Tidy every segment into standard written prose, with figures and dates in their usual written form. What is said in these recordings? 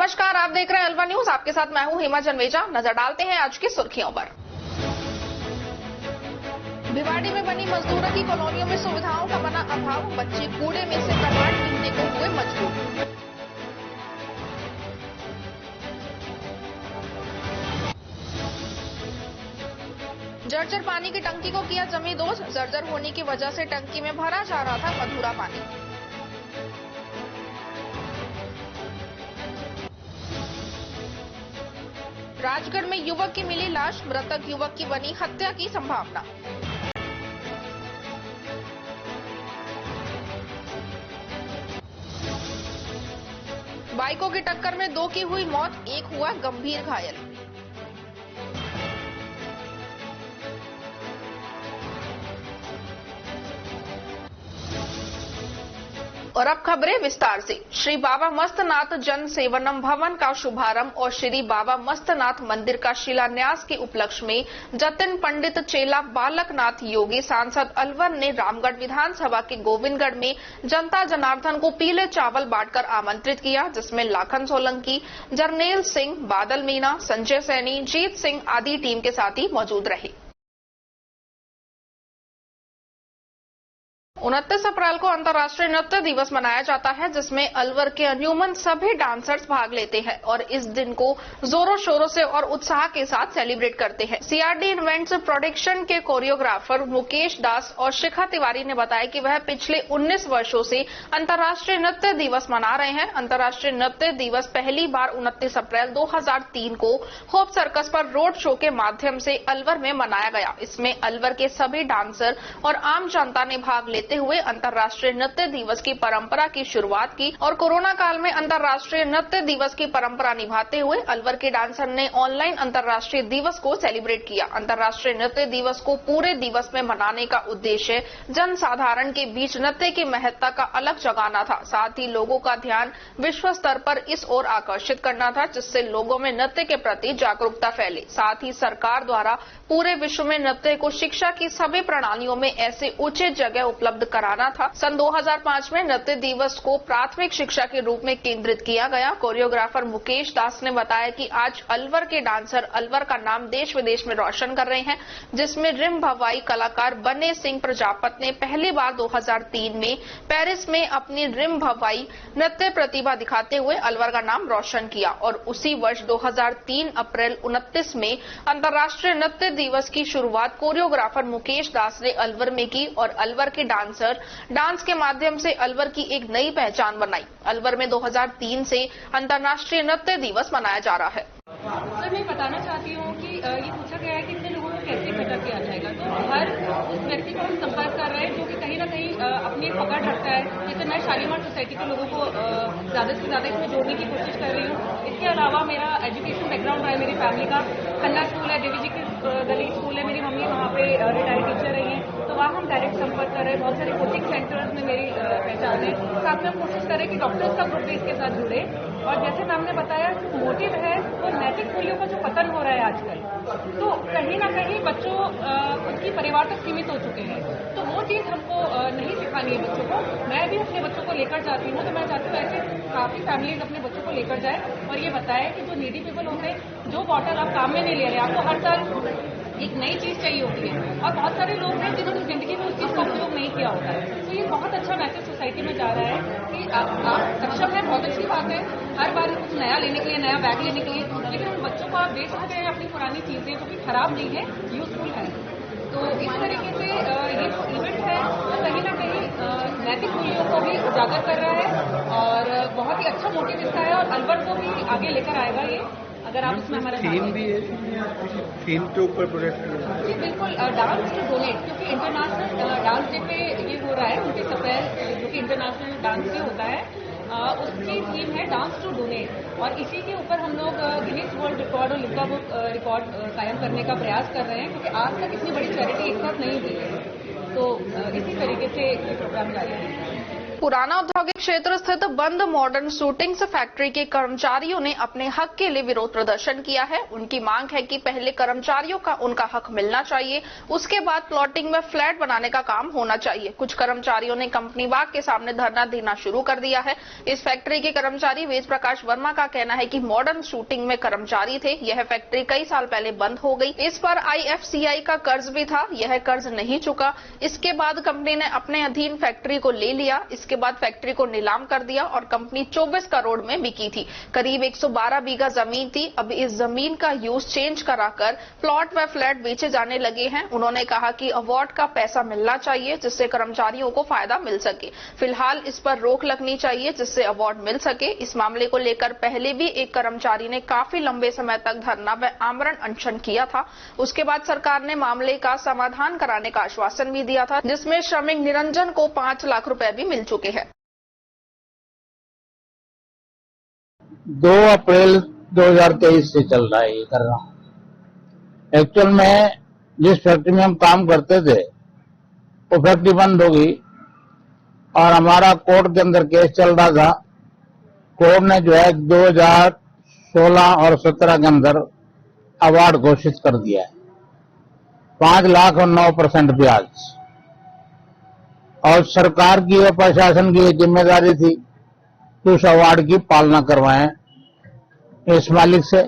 नमस्कार, आप देख रहे हैं अलवर न्यूज। आपके साथ मैं हूं हेमा जन्वेजा। नजर डालते हैं आज की सुर्खियों पर। भिवाड़ी में बनी मजदूरों की कॉलोनियों में सुविधाओं का बना अभाव, बच्चे कूड़े में से करवाट पीने को हुए मजबूर। जर्जर पानी की टंकी को किया जमी दोष, जर्जर होने की वजह से टंकी में भरा जा रहा था मधुरा पानी। राजगढ़ में युवक की मिली लाश, मृतक युवक की बनी हत्या की संभावना। बाइकों की टक्कर में 2 की हुई मौत, एक हुआ गंभीर घायल। और अब खबरें विस्तार से। श्री बाबा मस्तनाथ जन सेवनम भवन का शुभारंभ और श्री बाबा मस्तनाथ मंदिर का शिलान्यास के उपलक्ष्य में जतिन पंडित चेला बालकनाथ योगी सांसद अलवर ने रामगढ़ विधानसभा के गोविंदगढ़ में जनता जनार्दन को पीले चावल बांटकर आमंत्रित किया, जिसमें लाखन सोलंकी, जरनेल सिंह, बादल मीना, संजय सैनी, जीत सिंह आदि टीम के साथी मौजूद रहे। 29 अप्रैल को अंतर्राष्ट्रीय नृत्य दिवस मनाया जाता है, जिसमें अलवर के अन्यूमन सभी डांसर्स भाग लेते हैं और इस दिन को जोरों शोरों से और उत्साह के साथ सेलिब्रेट करते हैं। सीआरडी इवेंट्स प्रोडक्शन के कोरियोग्राफर मुकेश दास और शिखा तिवारी ने बताया कि वह पिछले 19 वर्षों से अंतर्राष्ट्रीय नृत्य दिवस मना रहे हैं। अंतर्राष्ट्रीय नृत्य दिवस पहली बार 29 अप्रैल 2003 को होप सर्कस पर रोड शो के माध्यम से अलवर में मनाया गया। इसमें अलवर के सभी डांसर और आम जनता ने भाग लेते हुए अंतर्राष्ट्रीय नृत्य दिवस की परंपरा की शुरुआत की और कोरोना काल में अंतर्राष्ट्रीय नृत्य दिवस की परंपरा निभाते हुए अलवर के डांसर ने ऑनलाइन अंतर्राष्ट्रीय दिवस को सेलिब्रेट किया। अंतर्राष्ट्रीय नृत्य दिवस को पूरे दिवस में मनाने का उद्देश्य जन साधारण के बीच नृत्य की महत्ता का अलग जगाना था, साथ ही लोगों का ध्यान विश्व स्तर पर इस ओर आकर्षित करना था, जिससे लोगों में नृत्य के प्रति जागरूकता फैले। साथ ही सरकार द्वारा पूरे विश्व में नृत्य को शिक्षा की सभी प्रणालियों में ऐसे उचित जगह उपलब्ध कराना था। सन 2005 में नृत्य दिवस को प्राथमिक शिक्षा के रूप में केंद्रित किया गया। कोरियोग्राफर मुकेश दास ने बताया कि आज अलवर के डांसर अलवर का नाम देश विदेश में रोशन कर रहे हैं, जिसमें रिम भवाई कलाकार बने सिंह प्रजापत ने पहली बार 2003 में पेरिस में अपनी रिम भवाई नृत्य प्रतिभा दिखाते हुए अलवर का नाम रोशन किया और उसी वर्ष 2003 अप्रैल 29 में अंतर्राष्ट्रीय नृत्य दिवस की शुरुआत कोरियोग्राफर मुकेश दास ने अलवर में की और अलवर के डांसर डांस के माध्यम से अलवर की एक नई पहचान बनाई। अलवर में 2003 से अंतर्राष्ट्रीय नृत्य दिवस मनाया जा रहा है। सर, मैं बताना चाहती हूँ कि ये पूछा गया है कि इतने लोगों को कैसे इकट्ठा किया जाएगा, तो हर उस व्यक्ति को हम संपर्क कर रहे हैं जो कि कहीं ना कहीं अपनी पकड़ रखता है। जैसे मैं शालीमार सोसाइटी के लोगों को ज्यादा से ज्यादा इसमें जोड़ने की कोशिश कर रही हूँ। इसके अलावा मेरा एजुकेशन बैकग्राउंड है, मेरी फैमिली का खन्ना स्कूल है, देवी जी की गली स्कूल है, मेरी मम्मी वहाँ पे रिटायर्ड टीचर रही है, तो वहाँ हम डायरेक्ट संपर्क कर रहे हैं। बहुत सारे कोचिंग सेंटर्स में मेरी पहचान है। साथ में हम कोशिश कर रहे हैं कि डॉक्टर्स का ग्रुप भी इसके साथ जुड़े और जैसे मैम ने बताया मोटिव है वो नैतिक मूल्यों का जो पतन हो रहा है आजकल, तो कहीं ना कहीं बच्चों खुद की परिवार तक सीमित हो चुके हैं, तो वो चीज हमको नहीं सिखानी है बच्चों को। मैं भी अपने बच्चों को लेकर जाती हूँ, तो मैं चाहती हूँ ऐसे काफी फैमिलीज अपने बच्चों को लेकर जाए और ये बताए कि जो नीडी पीपल होते हैं, जो बॉटल आप काम में नहीं ले रहे, आपको हर साल एक नई चीज चाहिए होती है और बहुत सारे लोग हैं जिन्होंने जिंदगी में उस चीज का उपयोग नहीं किया होता है। तो ये बहुत अच्छा मैसेज सोसाइटी में जा रहा है कि आप सक्षम है, बहुत अच्छी बात है, हर बार कुछ नया लेने के लिए, नया बैग लेने के लिए, लेकिन उन बच्चों को आप दे सकते हैं अपनी पुरानी चीजें जो कि खराब नहीं है, यूजफुल है। तो इस तरीके से ये जो इवेंट है कहीं ना कहीं नैतिक मूल्यों को भी उजागर कर रहा है और बहुत ही अच्छा मोटिव इसका है और अलवर को भी आगे लेकर आएगा ये, अगर आप उसमें हमारा थीम भी है, थीम के ऊपर प्रोजेक्ट जी बिल्कुल, डांस टू डोनेट, क्योंकि इंटरनेशनल डांस डे पे ये हो रहा है 29 अप्रैल, जो कि इंटरनेशनल डांस डे होता है, उसकी थीम है डांस टू डोनेट और इसी के ऊपर हम लोग गिनीज वर्ल्ड रिकॉर्ड और लिम्का बुक रिकॉर्ड कायम करने का प्रयास कर रहे हैं, क्योंकि आज तक इतनी बड़ी चैरिटी एक साथ नहीं हुई है, तो इसी तरीके से ये प्रोग्राम जारी है। पुराना औद्योगिक क्षेत्र स्थित बंद मॉडर्न शूटिंग्स फैक्ट्री के कर्मचारियों ने अपने हक के लिए विरोध प्रदर्शन किया है। उनकी मांग है कि पहले कर्मचारियों का उनका हक मिलना चाहिए, उसके बाद प्लॉटिंग में फ्लैट बनाने का काम होना चाहिए। कुछ कर्मचारियों ने कंपनी बाग के सामने धरना देना शुरू कर दिया है। इस फैक्ट्री के कर्मचारी वेद प्रकाश वर्मा का कहना है कि मॉडर्न शूटिंग में कर्मचारी थे। यह फैक्ट्री कई साल पहले बंद हो गई। इस पर IFCI का कर्ज भी था, यह कर्ज नहीं चुका। इसके बाद कंपनी ने अपने अधीन फैक्ट्री को ले लिया। इसके बाद फैक्ट्री को नीलाम कर दिया और कंपनी 24 करोड़ में बिकी थी। करीब 112 बीघा जमीन थी। अब इस जमीन का यूज चेंज कराकर प्लॉट व फ्लैट बेचे जाने लगे हैं। उन्होंने कहा कि अवार्ड का पैसा मिलना चाहिए जिससे कर्मचारियों को फायदा मिल सके। फिलहाल इस पर रोक लगनी चाहिए जिससे अवार्ड मिल सके। इस मामले को लेकर पहले भी एक कर्मचारी ने काफी लंबे समय तक धरना व आमरण अनशन किया था। उसके बाद सरकार ने मामले का समाधान कराने का आश्वासन भी दिया था, जिसमें श्रमिक निरंजन को 5 लाख रुपए भी मिल चुके हैं। 2 अप्रैल 2023 से चल रहा है ये करना। एक्चुअल में जिस फैक्ट्री में हम काम करते थे वो फैक्ट्री बंद हो गई और हमारा कोर्ट के अंदर केस चल रहा था। कोर्ट ने जो है 2016 और 17 के अंदर अवार्ड घोषित कर दिया है, 5 लाख और 9% ब्याज। और सरकार की और प्रशासन की जिम्मेदारी थी कि उस अवार्ड की पालना करवाएं इस मालिक से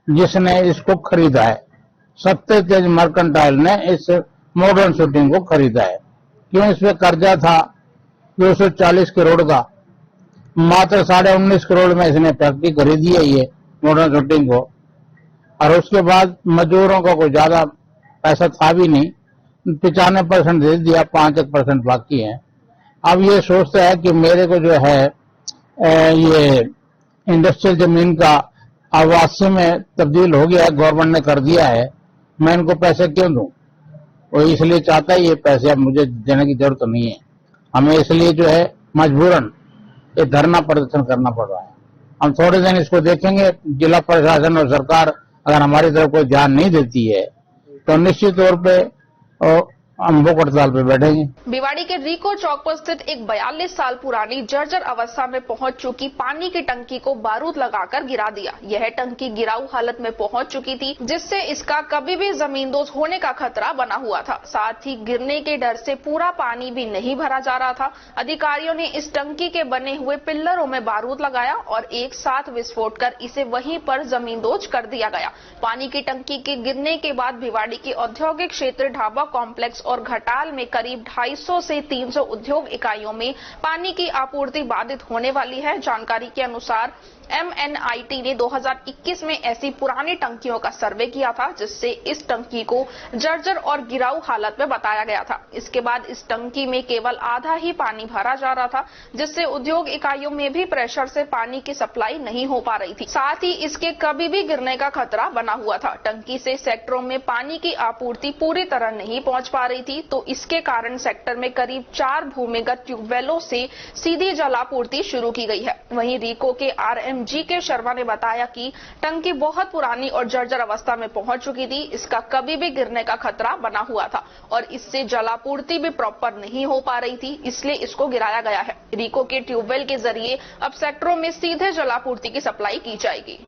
जिसने इसको खरीदा है। सत्यतेज मर्केंटाइल ने इस मॉडर्न शूटिंग को खरीदा है। क्यों? इस पे कर्जा था 240 करोड़ का, मात्र 19.5 करोड़ में इसने फैक्ट्री खरीदी है ये मॉडर्न शूटिंग को। और उसके बाद मजदूरों को कोई ज्यादा पैसा था भी नहीं, 95% दे दिया, 5% बाकी है। अब ये सोचता है कि मेरे को जो है ये इंडस्ट्रियल जमीन का आवासीय में तब्दील हो गया है, गवर्नमेंट ने कर दिया है, मैं इनको पैसे क्यों दूं? वो इसलिए चाहता है ये पैसे अब मुझे देने की जरूरत नहीं है। हमें इसलिए जो है मजबूरन ये धरना प्रदर्शन करना पड़ रहा है। हम थोड़े दिन इसको देखेंगे। जिला प्रशासन और सरकार अगर हमारी तरफ कोई ध्यान नहीं देती है तो निश्चित तौर पे हम भूख हड़ताल पे बैठेंगे। भिवाड़ी के रिको चौक पर स्थित एक 42 साल पुरानी जर्जर अवस्था में पहुंच चुकी पानी की टंकी को बारूद लगाकर गिरा दिया। यह टंकी गिराऊ हालत में पहुंच चुकी थी, जिससे इसका कभी भी जमींदोज होने का खतरा बना हुआ था। साथ ही गिरने के डर से पूरा पानी भी नहीं भरा जा रहा था। अधिकारियों ने इस टंकी के बने हुए पिल्लरों में बारूद लगाया और एक साथ विस्फोट कर इसे वहीं पर जमींदोज कर दिया गया। पानी की टंकी के गिरने के बाद भिवाड़ी के औद्योगिक क्षेत्र ढाबा कॉम्प्लेक्स और घटाल में करीब 250 से 300 उद्योग इकाइयों में पानी की आपूर्ति बाधित होने वाली है। जानकारी के अनुसार MNIT ने 2021 में ऐसी पुरानी टंकियों का सर्वे किया था, जिससे इस टंकी को जर्जर और गिराऊ हालत में बताया गया था। इसके बाद इस टंकी में केवल आधा ही पानी भरा जा रहा था, जिससे उद्योग इकाइयों में भी प्रेशर से पानी की सप्लाई नहीं हो पा रही थी। साथ ही इसके कभी भी गिरने का खतरा बना हुआ था। टंकी से सेक्टरों में पानी की आपूर्ति पूरी तरह नहीं पहुंच पा रही थी, तो इसके कारण सेक्टर में करीब 4 भूमिगत ट्यूबवेलों से सीधी जलापूर्ति शुरू की गई है। वहीं रीको के RM के शर्मा ने बताया कि टंकी बहुत पुरानी और जर्जर अवस्था में पहुंच चुकी थी। इसका कभी भी गिरने का खतरा बना हुआ था और इससे जलापूर्ति भी प्रॉपर नहीं हो पा रही थी, इसलिए इसको गिराया गया है। रीको के ट्यूबवेल के जरिए अब सेक्टरों में सीधे जलापूर्ति की सप्लाई की जाएगी।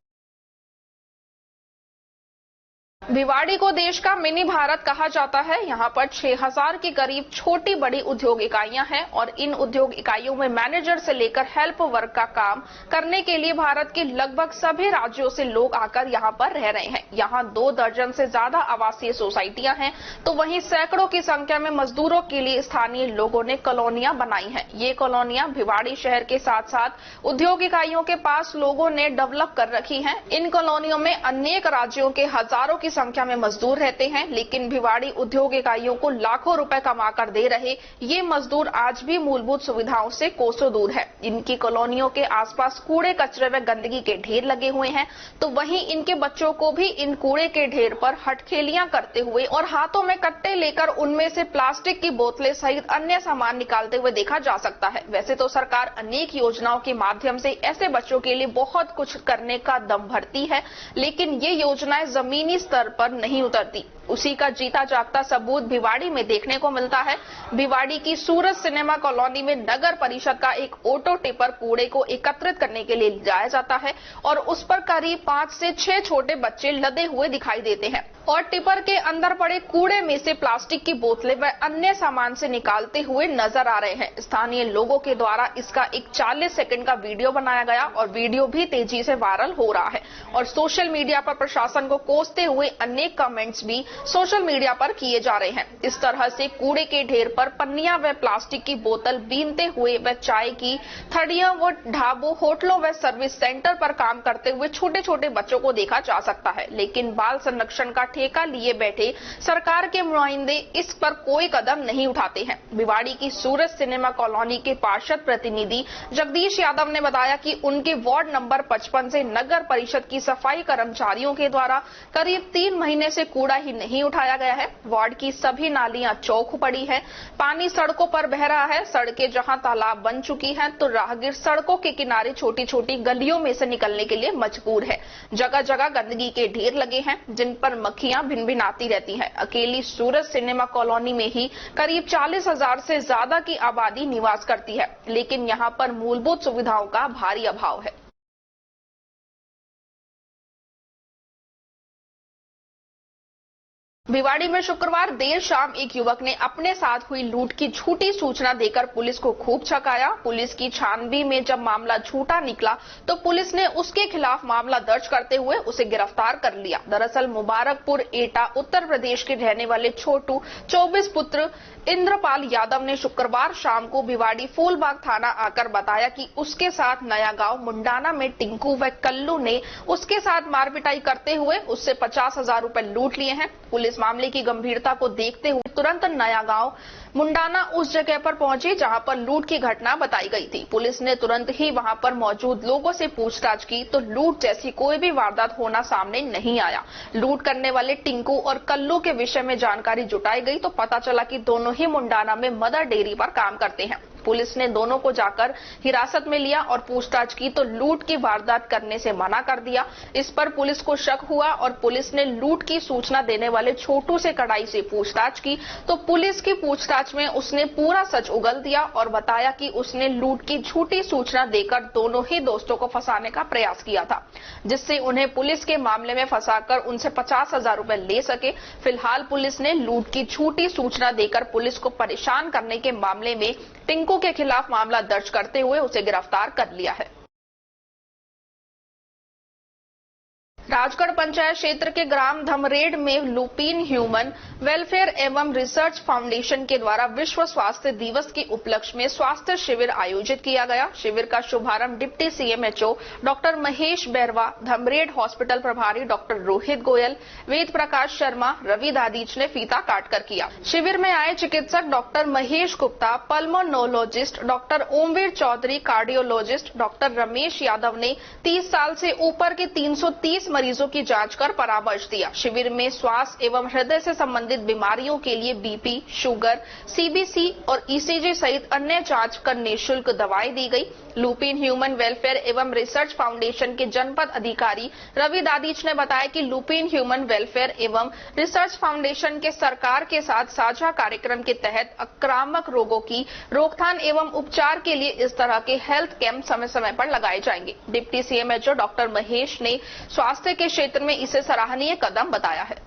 भिवाड़ी को देश का मिनी भारत कहा जाता है। यहाँ पर 6000 के करीब छोटी बड़ी उद्योग इकाइयां हैं और इन उद्योग इकाइयों में मैनेजर से लेकर हेल्प वर्क का काम करने के लिए भारत के लगभग सभी राज्यों से लोग आकर यहाँ पर रह रहे हैं। यहाँ 2 दर्जन से ज्यादा आवासीय सोसाइटियां हैं, तो वहीं सैकड़ों की संख्या में मजदूरों के लिए स्थानीय लोगों ने कॉलोनियां बनाई हैं। ये कॉलोनियां भिवाड़ी शहर के साथ साथ उद्योग इकाइयों के पास लोगों ने डेवलप कर रखी है। इन कॉलोनियों में अनेक राज्यों के हजारों की संख्या में मजदूर रहते हैं, लेकिन भिवाड़ी उद्योग इकाइयों को लाखों रुपए कमाकर दे रहे ये मजदूर आज भी मूलभूत सुविधाओं से कोसों दूर है। इनकी कॉलोनियों के आसपास कूड़े कचरे व गंदगी के ढेर लगे हुए हैं, तो वहीं इनके बच्चों को भी इन कूड़े के ढेर पर हटखेलियां करते हुए और हाथों में कट्टे लेकर उनमें से प्लास्टिक की बोतलें सहित अन्य सामान निकालते हुए देखा जा सकता है। वैसे तो सरकार अनेक योजनाओं के माध्यम से ऐसे बच्चों के लिए बहुत कुछ करने का दम भरती है, लेकिन ये योजनाएं जमीनी स्तर स्तर पर नहीं उतरती। उसी का जीता जागता सबूत भिवाड़ी में देखने को मिलता है। भिवाड़ी की सूरज सिनेमा कॉलोनी में नगर परिषद का एक ऑटो टिपर कूड़े को एकत्रित करने के लिए जाया जाता है और उस पर करीब 5 से 6 छोटे बच्चे लदे हुए दिखाई देते हैं और टिपर के अंदर पड़े कूड़े में से प्लास्टिक की बोतलें व अन्य सामान से निकालते हुए नजर आ रहे हैं। स्थानीय लोगों के द्वारा इसका एक 40 सेकंड का वीडियो बनाया गया और वीडियो भी तेजी से वायरल हो रहा है और सोशल मीडिया पर प्रशासन को कोसते हुए अनेक कमेंट्स भी सोशल मीडिया पर किए जा रहे हैं। इस तरह से कूड़े के ढेर पर पन्नियां व प्लास्टिक की बोतल बीनते हुए व चाय की थड़ियां व ढाबों, होटलों व सर्विस सेंटर पर काम करते हुए छोटे छोटे बच्चों को देखा जा सकता है, लेकिन बाल संरक्षण का ठेका लिए बैठे सरकार के नुमाइंदे इस पर कोई कदम नहीं उठाते हैं। भिवाड़ी की सूरज सिनेमा कॉलोनी के पार्षद प्रतिनिधि जगदीश यादव ने बताया कि उनके वार्ड नंबर 55 से नगर परिषद की सफाई कर्मचारियों के द्वारा करीब 3 महीने से कूड़ा ही नहीं उठाया गया है। वार्ड की सभी नालियां चौक पड़ी है, पानी सड़कों पर बह रहा है। सड़कें जहां तालाब बन चुकी हैं तो राहगीर सड़कों के किनारे छोटी छोटी गलियों में से निकलने के लिए मजबूर है। जगह जगह गंदगी के ढेर लगे हैं जिन पर मक्खियां भिनभिनाती रहती हैं। अकेली सूरज सिनेमा कॉलोनी में ही करीब 40,000 से ज्यादा की आबादी निवास करती है, लेकिन यहां पर मूलभूत सुविधाओं का भारी अभाव है। भिवाड़ी में शुक्रवार देर शाम एक युवक ने अपने साथ हुई लूट की झूठी सूचना देकर पुलिस को खूब छकाया। पुलिस की छानबीन में जब मामला झूठा निकला तो पुलिस ने उसके खिलाफ मामला दर्ज करते हुए उसे गिरफ्तार कर लिया। दरअसल मुबारकपुर एटा उत्तर प्रदेश के रहने वाले छोटू 24 पुत्र इंद्रपाल यादव ने शुक्रवार शाम को भिवाड़ी फूलबाग थाना आकर बताया कि उसके साथ नया गांव मुंडाना में टिंकू व कल्लू ने उसके साथ मारपिटाई करते हुए उससे 50,000 रुपए लूट लिए हैं। पुलिस मामले की गंभीरता को देखते हुए तुरंत नया गांव मुंडाना उस जगह पर पहुंची जहां पर लूट की घटना बताई गई थी। पुलिस ने तुरंत ही वहां पर मौजूद लोगों से पूछताछ की तो लूट जैसी कोई भी वारदात होना सामने नहीं आया। लूट करने वाले टिंकू और कल्लू के विषय में जानकारी जुटाई गई तो पता चला कि दोनों ही मुंडाना में मदर डेयरी पर काम करते हैं। पुलिस ने दोनों को जाकर हिरासत में लिया और पूछताछ की तो लूट की वारदात करने से मना कर दिया। इस पर पुलिस को शक हुआ और पुलिस ने लूट की सूचना देने वाले छोटू से कड़ाई से पूछताछ की तो पुलिस की पूछताछ में उसने पूरा सच उगल दिया और बताया कि उसने लूट की झूठी सूचना देकर दोनों ही दोस्तों को फंसाने का प्रयास किया था, जिससे उन्हें पुलिस के मामले में फंसाकर उनसे 50,000 रुपए ले सके। फिलहाल पुलिस ने लूट की झूठी सूचना देकर पुलिस को परेशान करने के मामले में टिंकू के खिलाफ मामला दर्ज करते हुए उसे गिरफ्तार कर लिया है। राजगढ़ पंचायत क्षेत्र के ग्राम धमरेड में लुपिन ह्यूमन वेलफेयर एवं रिसर्च फाउंडेशन के द्वारा विश्व स्वास्थ्य दिवस के उपलक्ष्य में स्वास्थ्य शिविर आयोजित किया गया। शिविर का शुभारंभ deputy CMHO doctor Mahesh Bairwa, Dhamred hospital प्रभारी डॉक्टर रोहित गोयल, वेद प्रकाश शर्मा, रवि दादीच ने फीता काटकर किया। शिविर में आए चिकित्सक doctor Mahesh Gupta, pulmonologist doctor Omveer Chaudhary, cardiologist doctor Ramesh Yadav ने 30 साल से ऊपर के 330 मरीजों की जांच कर परामर्श दिया। शिविर में श्वास एवं हृदय से संबंधित बीमारियों के लिए बीपी, शुगर, सीबीसी और ईसीजी सहित अन्य जांच कर निःशुल्क दवाएं दी गई। लुपिन ह्यूमन वेलफेयर एवं रिसर्च फाउंडेशन के जनपद अधिकारी रवि दादीच ने बताया कि लुपिन ह्यूमन वेलफेयर एवं रिसर्च फाउंडेशन के सरकार के साथ साझा कार्यक्रम के तहत आक्रामक रोगों की रोकथाम एवं उपचार के लिए इस तरह के हेल्थ कैंप समय समय पर लगाए जाएंगे। डिप्टी सीएमएचओ डॉक्टर महेश ने स्वास्थ्य के क्षेत्र में इसे सराहनीय कदम बताया है।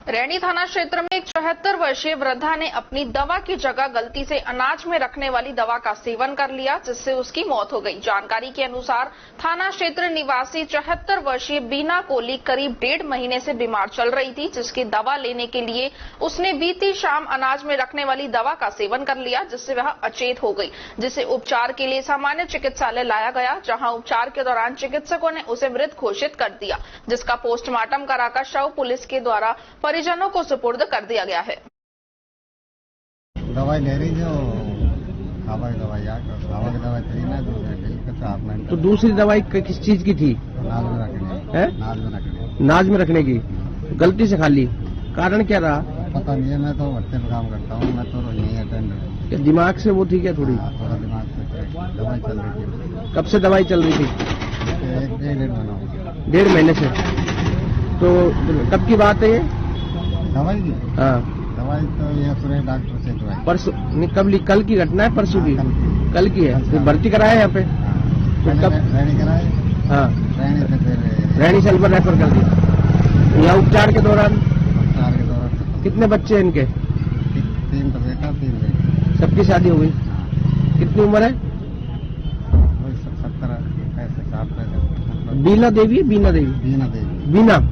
रैनी थाना क्षेत्र में एक 74 वर्षीय वृद्धा ने अपनी दवा की जगह गलती से अनाज में रखने वाली दवा का सेवन कर लिया, जिससे उसकी मौत हो गई। जानकारी के अनुसार थाना क्षेत्र निवासी 74 वर्षीय बीना कोली करीब 1.5 महीने से बीमार चल रही थी, जिसकी दवा लेने के लिए उसने बीती शाम अनाज में रखने वाली दवा का सेवन कर लिया, जिससे वह अचेत हो गई, जिसे उपचार के लिए सामान्य चिकित्सालय लाया गया, जहां उपचार के दौरान चिकित्सकों ने उसे मृत घोषित कर दिया, जिसका पोस्टमार्टम कराकर शव पुलिस के द्वारा परिजनों को सुपुर्द कर दिया गया है। दवाई ले रही जो खावा की दवाई खावा की दवाई थी ना, तो दूसरी दवाई किस चीज की थी? नाज में रखने है? नाज में रखने की गलती से खा ली। कारण क्या रहा? पता नहीं है, मैं तो भट्टे में काम करता हूँ, मैं तो यही अटेंड। दिमाग से वो थी क्या? थोड़ी थोड़ा दिमाग से दवाई चल रही थी। कब से दवाई चल रही थी? 1.5 महीना। 1.5 महीने से। तो कब की बात है ये? दवाई दी? हाँ, दवाई तो ये पूरे डॉक्टर से दवाई। परसों नहीं, कल की घटना है, परसों की? कल की है। फिर भर्ती कराया यहाँ पे? तो कब रैनी कराए? हाँ, रैनी से फिर रैनी से अलवर रेफर कर दी। यहाँ उपचार के दौरान कितने बच्चे हैं इनके? 3 तो बेटा 3 बेटी। सबकी शादी हो गई? कितनी उम्र है? 70 ऐसे 60 बीना देवी? बीना देवी? बीना देवी। बीना।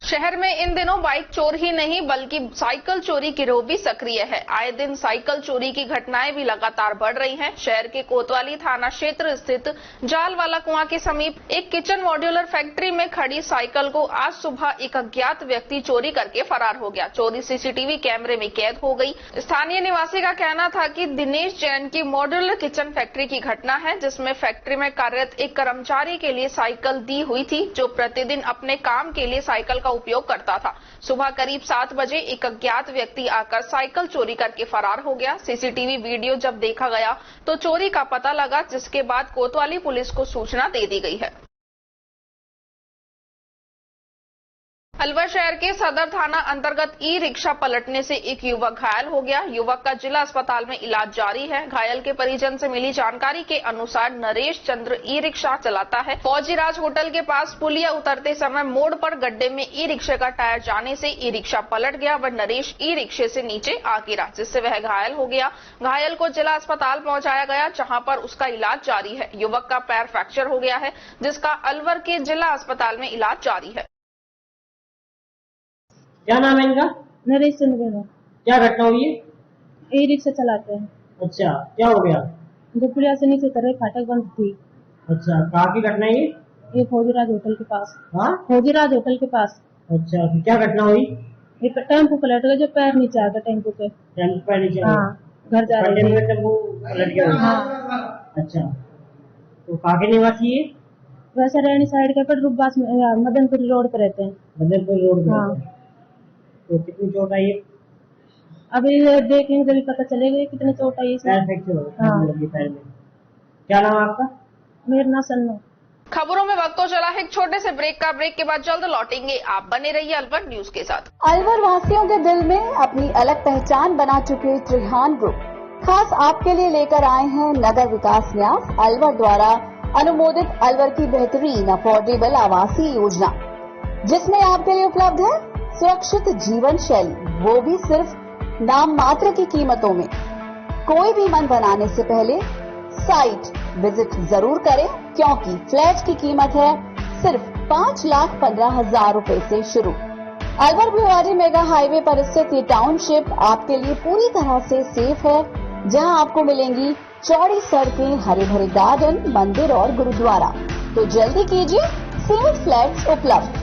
शहर में इन दिनों बाइक चोर ही नहीं बल्कि साइकिल चोरी गिरोह भी सक्रिय है। आए दिन साइकिल चोरी की घटनाएं भी लगातार बढ़ रही हैं। शहर के कोतवाली थाना क्षेत्र स्थित जालवाला कुआं के समीप एक किचन मॉड्यूलर फैक्ट्री में खड़ी साइकिल को आज सुबह एक अज्ञात व्यक्ति चोरी करके फरार हो गया। चोरी सीसीटीवी कैमरे में कैद हो गई। स्थानीय निवासी का कहना था कि दिनेश जैन की मॉड्यूलर किचन फैक्ट्री की घटना है, जिसमें फैक्ट्री में कार्यरत एक कर्मचारी के लिए साइकिल दी हुई थी, जो प्रतिदिन अपने काम के लिए साइकिल का उपयोग करता था। सुबह करीब 7 बजे एक अज्ञात व्यक्ति आकर साइकिल चोरी करके फरार हो गया। सीसीटीवी वीडियो जब देखा गया तो चोरी का पता लगा, जिसके बाद कोतवाली पुलिस को सूचना दे दी गई है। अलवर शहर के सदर थाना अंतर्गत ई रिक्शा पलटने से एक युवक घायल हो गया। युवक का जिला अस्पताल में इलाज जारी है। घायल के परिजन से मिली जानकारी के अनुसार नरेश चंद्र ई रिक्शा चलाता है। फौजीराज होटल के पास पुलिया उतरते समय मोड़ पर गड्ढे में ई रिक्शा का टायर जाने से ई रिक्शा पलट गया व नरेश ई रिक्शे से नीचे आ गिरा, जिससे वह घायल हो गया। घायल को जिला अस्पताल पहुंचाया गया, जहां पर उसका इलाज जारी है। युवक का पैर फ्रैक्चर हो गया है, जिसका अलवर के जिला अस्पताल में इलाज जारी है। क्या नाम है इनका? नरेश चंद्र। क्या घटना हुई है? ई रिक्शा चलाते हैं। अच्छा, क्या हो गया? जो पुलिया से नीचे उतर रहे, फाटक बंद थी। अच्छा, कहाँ की घटना है ये फौजीराज होटल के पास। हाँ, फौजीराज होटल के पास। अच्छा, क्या घटना हुई? ये टेम्पो पलट गया, जो पैर नीचे आ गया टेम्पो पे। टेम्पो पैर नीचे? हाँ, घर जा रहे थे। टेम्पो पलट गया? हाँ। अच्छा, तो कहाँ के निवासी है? वैसे रैनी साइड के पेट्रोल पास में मदनपुर रोड पर रहते हैं। मदनपुर रोड पर? हाँ। तो कितनी चोट आई है? अभी देखेंगे जब पता चलेगा कितने चोट आई है। पैर फ्रैक्चर हो गया? हाँ। पैर में। क्या नाम है आपका? मेरा नाम सन्नू। खबरों में वक्त तो चला है एक छोटे से ब्रेक का। ब्रेक के बाद जल्द लौटेंगे। आप बने रहिए अलवर न्यूज के साथ। अलवर वासियों के दिल में अपनी अलग पहचान बना चुके त्रिहान ग्रुप खास आपके लिए लेकर आए हैं नगर विकास न्यास अलवर द्वारा अनुमोदित अलवर की बेहतरीन अफोर्डेबल आवासीय योजना, जिसमें आपके लिए उपलब्ध है सुरक्षित जीवन शैली, वो भी सिर्फ नाम मात्र की कीमतों में। कोई भी मन बनाने से पहले साइट विजिट जरूर करें, क्योंकि फ्लैट की कीमत है सिर्फ 5,15,000 रुपए से शुरू। अलवर भिवाड़ी मेगा हाईवे पर स्थित ये टाउनशिप आपके लिए पूरी तरह से सेफ है, जहां आपको मिलेंगी चौड़ी सड़कें, हरे भरे गार्डन, मंदिर और गुरुद्वारा। तो जल्दी कीजिए, सेफ फ्लैट्स उपलब्ध।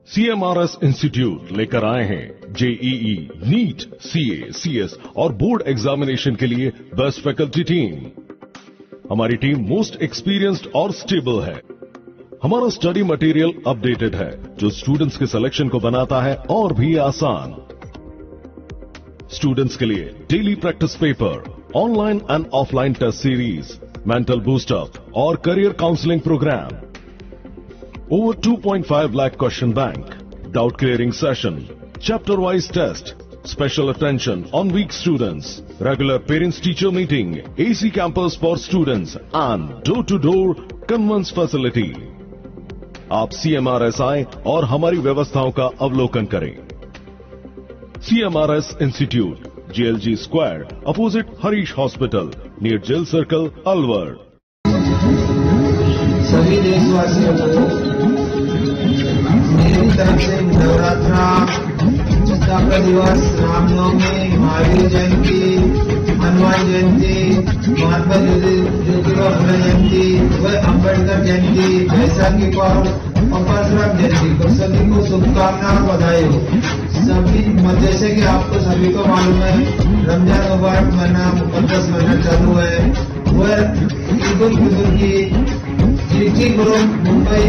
CMRS इंस्टीट्यूट लेकर आए हैं जेईई, नीट, सीए, सीएस और बोर्ड एग्जामिनेशन के लिए बेस्ट फैकल्टी टीम। हमारी टीम मोस्ट एक्सपीरियंस्ड और स्टेबल है। हमारा स्टडी मटेरियल अपडेटेड है, जो स्टूडेंट्स के सिलेक्शन को बनाता है और भी आसान। स्टूडेंट्स के लिए daily practice paper, online and offline test series, mental boost up और career counselling programme. Over 2.5 lakh question bank, doubt clearing session, chapter wise test, special attention on weak students, regular parents teacher meeting, AC campus for students and door to door conveyance facility। आप CMRS आए और हमारी व्यवस्थाओं का अवलोकन करें। CMRS institute, JLG square, opposite Harish hospital, near jail circle, Alwar. सभी देशवासियों को मेरी तरफ से नवरात्रा, स्थापना दिवस, रामनवमी, महावीर जयंती, हनुमान जयंती, महात्मा ज्योतिबा फुले जयंती व अम्बेडकर जयंती, बैसाखी पर्व और परशुराम जयंती को सभी को शुभकामनाएं, बधाई हो। सभी जैसे कि आपको सभी को मालूम है, रमजान मुबारक महीना मुकद्दस महीना चालू है। वह ईद उल फितर की जीटी ग्रुप मुंबई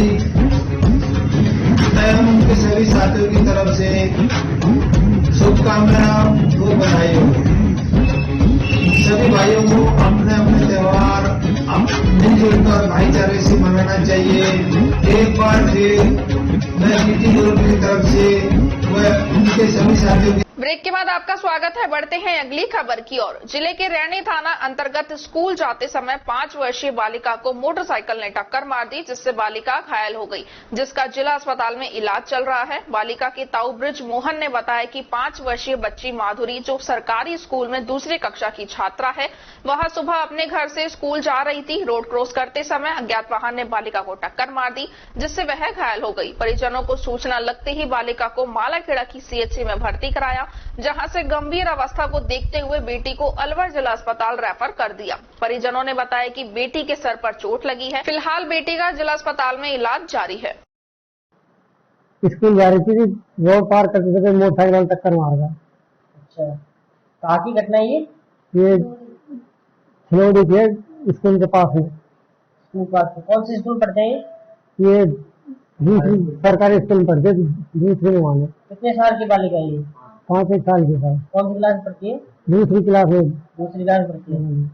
एवं उनके सभी साथियों की तरफ से शुभकामनाएं को बधाई हो। सभी भाइयों को अपने अपने त्योहार मिलजुल कर भाईचारे से मनाना चाहिए। एक बार फिर मैं जीटी ग्रुप की तरफ से वह उनके सभी साथियों की ब्रेक के बाद आपका स्वागत है। बढ़ते हैं अगली खबर की ओर। जिले के रैनी थाना अंतर्गत स्कूल जाते समय 5 वर्षीय बालिका को मोटरसाइकिल ने टक्कर मार दी, जिससे बालिका घायल हो गई, जिसका जिला अस्पताल में इलाज चल रहा है। बालिका के ताऊ ब्रिज मोहन ने बताया कि 5 वर्षीय बच्ची माधुरी, जो सरकारी स्कूल में दूसरी कक्षा की छात्रा है, वह सुबह अपने घर से स्कूल जा रही थी। रोड क्रॉस करते समय अज्ञात वाहन ने बालिका को टक्कर मार दी, जिससे वह घायल हो गई। परिजनों को सूचना लगते ही बालिका को मालाखेड़ा की सीएचसी में भर्ती कराया, जहां से गंभीर अवस्था को देखते हुए बेटी को अलवर जिला अस्पताल रेफर कर दिया। परिजनों ने बताया कि बेटी के सर पर चोट लगी है। फिलहाल बेटी का जिला अस्पताल में इलाज जारी है। स्कूल जा रही थी, रोड पार करते समय मोटरसाइकिल वाला टक्कर मार गया। अच्छा, कहाँ की घटना है ये खिलौड़ी के स्कूल के पास है। स्कूल पास है। कौन सी स्कूल पढ़ते हैं ये? दूसरी सरकारी स्कूल पढ़ते, दूसरी में वहाँ। कितने साल की बालिका है ये? 5 साल की है। कौन सी क्लास पढ़ती है? दूसरी क्लास में। दूसरी क्लास पढ़ती है।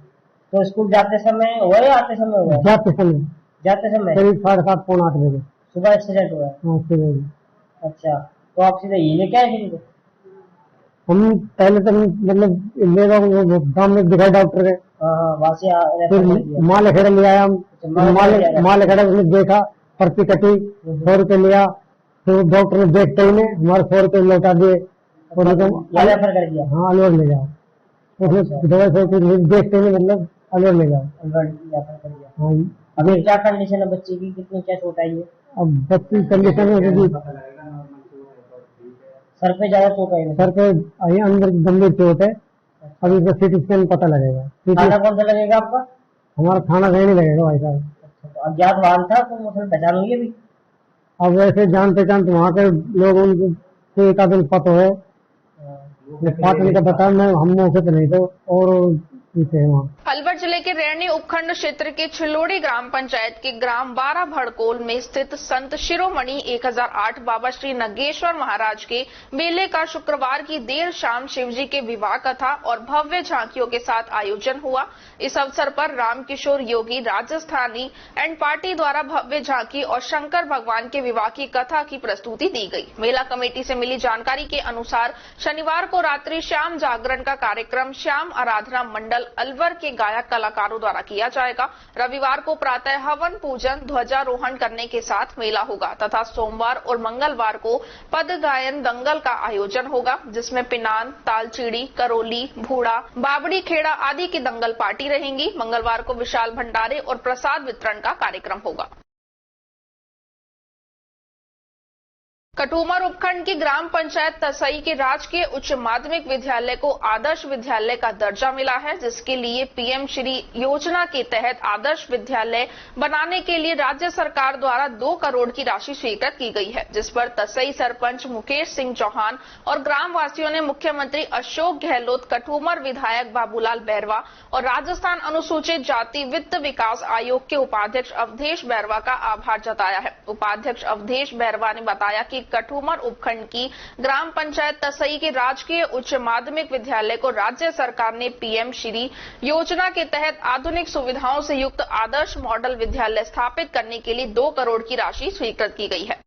तो स्कूल जाते समय हुआ या आते समय हुआ? जाते समय। जाते समय करीब 7:30 पौने 8 बजे सुबह एक्सीडेंट हुआ। हाँ, सुबह। अच्छा, तो आप सीधे ये क्या है? हम पहले तो मतलब मेरा गाँव में दिखाई डॉक्टर है। वहाँ से मालाखेड़ा ले आया। मालाखेड़ा उसने देखा, पर्ची कटी, 100 रुपये लिया। तो डॉक्टर ने देखते ही हमारे 100 रुपये लौटा दिए और रेफर कर दिया। हाँ, अलवर ले जाओ। उसने दवाई देखते ही मतलब अलवर ले जाओ। रेफर कर दिया। हाँ। अभी क्या कंडीशन है बच्ची की? कितनी क्या चोट आई है? अब बच्ची कंडीशन है, सर पे ज्यादा चोट आई है। सर पे अंदर गंभीर चोट है। अभी तो सिटी स्कैन पता लगेगा। थाना कौन सा लगेगा आपका? हमारा थाना कहीं नहीं लगेगा भाई साहब। तो अज्ञात वाहन था, तो उसमें पहचान हुई है भी। अब वैसे जान पहचान तो वहाँ के लोग उनको एक आदमी पता है, पाटन का बता, मैं हम मौके पे नहीं थे और अलवर जिले के रैनी उपखंड क्षेत्र के छिलोड़ी ग्राम पंचायत के ग्राम 12 भड़कोल में स्थित संत शिरोमणि 1008 बाबा श्री नगेश्वर महाराज के मेले का शुक्रवार की देर शाम शिवजी के विवाह कथा और भव्य झांकियों के साथ आयोजन हुआ। इस अवसर पर रामकिशोर योगी राजस्थानी एंड पार्टी द्वारा भव्य झांकी और शंकर भगवान के विवाह की कथा की प्रस्तुति दी गई। मेला कमेटी से मिली जानकारी के अनुसार शनिवार को रात्रि श्याम जागरण का कार्यक्रम श्याम आराधना मंडल अलवर के गायक कलाकारों द्वारा किया जाएगा। रविवार को प्रातः हवन पूजन ध्वजारोहण करने के साथ मेला होगा तथा सोमवार और मंगलवार को पद गायन दंगल का आयोजन होगा, जिसमें पिनान, तालचीड़ी, करोली, भूड़ा, बाबड़ी खेड़ा आदि की दंगल पार्टी रहेंगी। मंगलवार को विशाल भंडारे और प्रसाद वितरण का कार्यक्रम होगा। कटुमर उपखंड की ग्राम पंचायत तसई के राजकीय उच्च माध्यमिक विद्यालय को आदर्श विद्यालय का दर्जा मिला है, जिसके लिए पीएम श्री योजना के तहत आदर्श विद्यालय बनाने के लिए राज्य सरकार द्वारा 2 करोड़ की राशि स्वीकृत की गई है, जिस पर तसई सरपंच मुकेश सिंह चौहान और ग्राम वासियों ने मुख्यमंत्री अशोक गहलोत, कटुमर विधायक बाबूलाल बैरवा और राजस्थान अनुसूचित जाति वित्त विकास आयोग के उपाध्यक्ष अवधेश बैरवा का आभार जताया है। उपाध्यक्ष अवधेश बैरवा ने बताया कि कटुमर उपखंड की ग्राम पंचायत तसई के राजकीय उच्च माध्यमिक विद्यालय को राज्य सरकार ने पीएम श्री योजना के तहत आधुनिक सुविधाओं से युक्त आदर्श मॉडल विद्यालय स्थापित करने के लिए 2 करोड़ की राशि स्वीकृत की गई है।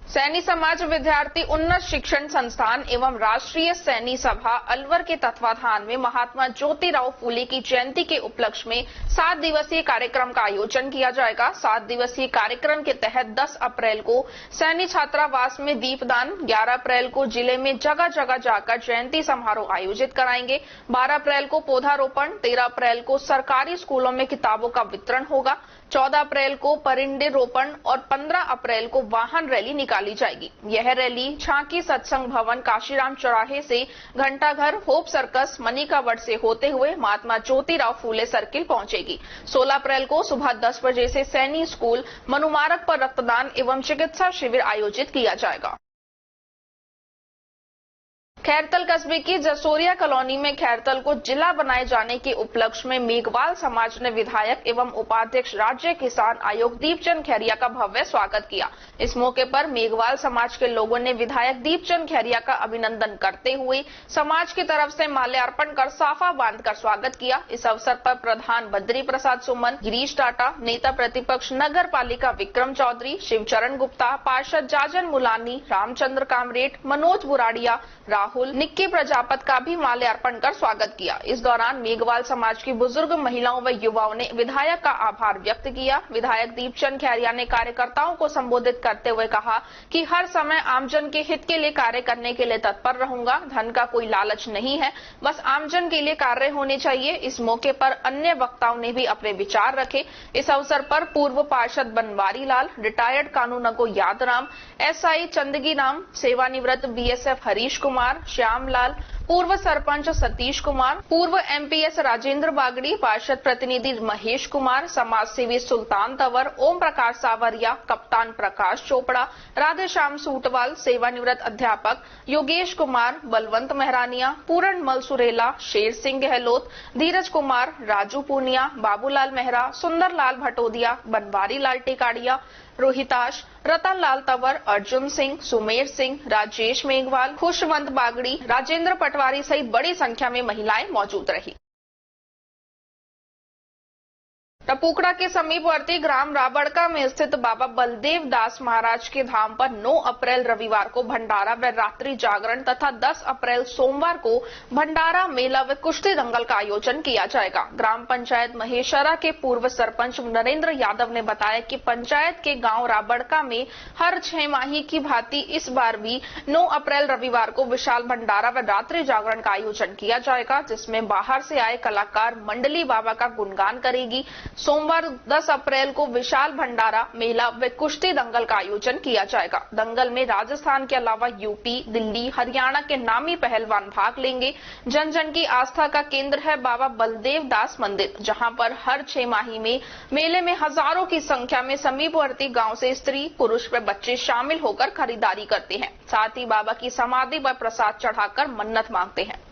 सैनी समाज विद्यार्थी उन्नत शिक्षण संस्थान एवं राष्ट्रीय सैनी सभा अलवर के तत्वाधान में महात्मा ज्योतिराव फूले की जयंती के उपलक्ष्य में 7 दिवसीय कार्यक्रम का आयोजन किया जाएगा। 7 दिवसीय कार्यक्रम के तहत 10 अप्रैल को सैनी छात्रावास में दीपदान, 11 अप्रैल को जिले में जगह जगह जाकर जयंती समारोह आयोजित कराएंगे, 12 अप्रैल को पौधारोपण, 13 अप्रैल को सरकारी स्कूलों में किताबों का वितरण होगा, 14 अप्रैल को परिंदे रोपण और 15 अप्रैल को वाहन रैली निकाली जाएगी। यह रैली झांकी सत्संग भवन काशीराम चौराहे से घंटाघर, होप सर्कस, मनिकावट से होते हुए महात्मा ज्योतिराव फूले सर्किल पहुंचेगी। 16 अप्रैल को सुबह 10 बजे से सैनी स्कूल मनुमार्ग पर रक्तदान एवं चिकित्सा शिविर आयोजित किया जाएगा। खैरतल कस्बे की जसोरिया कॉलोनी में खैरतल को जिला बनाए जाने के उपलक्ष्य में मेघवाल समाज ने विधायक एवं उपाध्यक्ष राज्य किसान आयोग दीपचंद खैरिया का भव्य स्वागत किया। इस मौके पर मेघवाल समाज के लोगों ने विधायक दीपचंद खैरिया का अभिनंदन करते हुए समाज की तरफ से माल्यार्पण कर साफा बांधकर स्वागत किया। इस अवसर पर प्रधान बद्री प्रसाद सुमन, गिरीश टाटा, नेता प्रतिपक्ष नगर पालिका विक्रम चौधरी, शिवचरण गुप्ता, पार्षद जाजन मुलानी, रामचंद्र कामरेट, मनोज बुराड़िया, राहुल, निक्की प्रजापत का भी माल्यार्पण कर स्वागत किया। इस दौरान मेघवाल समाज की बुजुर्ग महिलाओं व युवाओं ने विधायक का आभार व्यक्त किया। विधायक दीपचंद खैरिया ने कार्यकर्ताओं को संबोधित करते हुए कहा कि हर समय आमजन के हित के लिए कार्य करने के लिए तत्पर रहूंगा। धन का कोई लालच नहीं है, बस आमजन के लिए कार्य होने चाहिए। इस मौके पर अन्य वक्ताओं ने भी अपने विचार रखे। इस अवसर पर पूर्व पार्षद बनवारी लाल, रिटायर्ड कानूनगो यादराम, SI चंदगी राम, सेवानिवृत्त BSF हरीश कुमार, श्यामलाल, पूर्व सरपंच सतीश कुमार, पूर्व MPS राजेंद्र बागड़ी, पार्षद प्रतिनिधि महेश कुमार, समाज सेवी सुल्तान तंवर, ओम प्रकाश सावरिया, कप्तान प्रकाश चोपड़ा, राधेश्याम सूटवाल, सेवानिवृत्त अध्यापक योगेश कुमार, बलवंत मेहरानिया, पूरणमल सुरेला, शेर सिंह गहलोत, धीरज कुमार, राजू पूनिया, बाबूलाल मेहरा, सुंदरलाल भटोदिया, बनवारी लाल टेकाड़िया, रोहिताश, रतन लाल तंवर, अर्जुन सिंह, सुमेर सिंह, राजेश मेघवाल, खुशवंत बागड़ी, राजेंद्र पटवारी सहित बड़ी संख्या में महिलाएं मौजूद रही। टपुकड़ा के समीपवर्ती ग्राम राबड़का में स्थित बाबा बलदेव दास महाराज के धाम पर 9 अप्रैल रविवार को भंडारा व रात्रि जागरण तथा 10 अप्रैल सोमवार को भंडारा, मेला व कुश्ती दंगल का आयोजन किया जाएगा। ग्राम पंचायत महेशरा के पूर्व सरपंच नरेंद्र यादव ने बताया कि पंचायत के गांव राबड़का में हर 6 माही की भांति इस बार भी 9 अप्रैल रविवार को विशाल भंडारा व रात्रि जागरण का आयोजन किया जाएगा, जिसमें बाहर से आए कलाकार मंडली बाबा का गुणगान करेगी। सोमवार 10 अप्रैल को विशाल भंडारा, मेला व कुश्ती दंगल का आयोजन किया जाएगा। दंगल में राजस्थान के अलावा यूपी, दिल्ली, हरियाणा के नामी पहलवान भाग लेंगे। जन जन की आस्था का केंद्र है बाबा बलदेव दास मंदिर, जहां पर हर 6 माही में मेले में हजारों की संख्या में समीपवर्ती गांव से स्त्री, पुरुष व बच्चे शामिल होकर खरीदारी करते हैं। साथ ही बाबा की समाधि पर प्रसाद चढ़ाकर मन्नत मांगते हैं।